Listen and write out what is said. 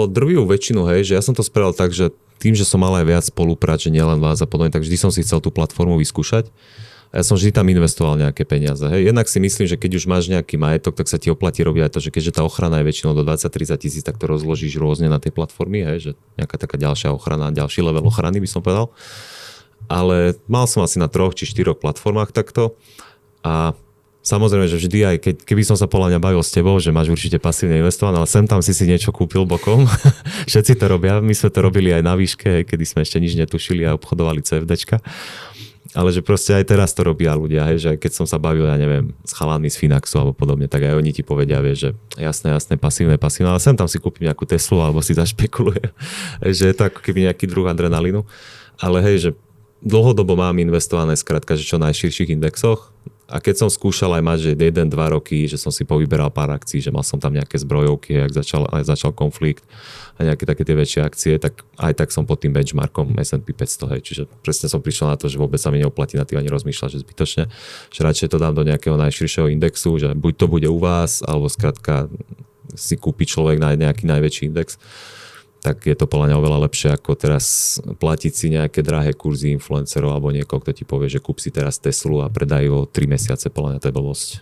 Drvivú väčšinu, hej, že ja som to spravil tak, že tým, že som mal aj viac spoluprác, že nielen vás a podobne, tak vždy som si chcel tú platformu vyskúšať. A ja som vždy tam investoval nejaké peniaze. Hej. Jednak si myslím, že keď už máš nejaký majetok, tak sa ti oplatí robiť aj to, že keďže tá ochrana je väčšinou do 20-30 tisíc, tak to rozložíš rôzne na tie platformy, hej, že nejaká taká ďalšia ochrana, ďalší level ochrany by som povedal. Ale mal som asi na 3 či 4 platformách takto a samozrejme, že vždy aj keby som sa podľa mňa bavil s tebou, že máš určite pasívne investované, ale sem tam si niečo kúpil bokom. Všetci to robia, my sme to robili aj na výške, kedy sme ešte nič netušili a obchodovali CFDčka. Ale že proste aj teraz to robia ľudia, hej, že keď som sa bavil, ja neviem, s chalanmi z Finaxu alebo podobne, tak aj oni ti povedia, vieš, že jasné, pasívne, ale sem tam si kúpim nejakú Teslu alebo si zašpekulujem, že je to ako keby nejaký druh adrenalínu. Ale hej, že dlhodobo mám investované skrátka, že čo najširších indexoch. A keď som skúšal aj mať, že 1-2 roky, že som si povyberal pár akcií, že mal som tam nejaké zbrojovky, ak začal konflikt a nejaké také tie väčšie akcie, tak aj tak som pod tým benchmarkom S&P 500, hej. Čiže presne som prišiel na to, že vôbec sa mi neoplatí na tým ani rozmýšľať, že zbytočne, že radšej to dám do nejakého najširšieho indexu, že buď to bude u vás, alebo skrátka si kúpi človek na nejaký najväčší index. Tak je to podľa mňa oveľa lepšie, ako teraz platiť si nejaké drahé kurzy influencerov alebo niekoho, kto ti povie, že kúp si teraz Teslu a predaj o 3 mesiace, podľa mňa to je blbosť.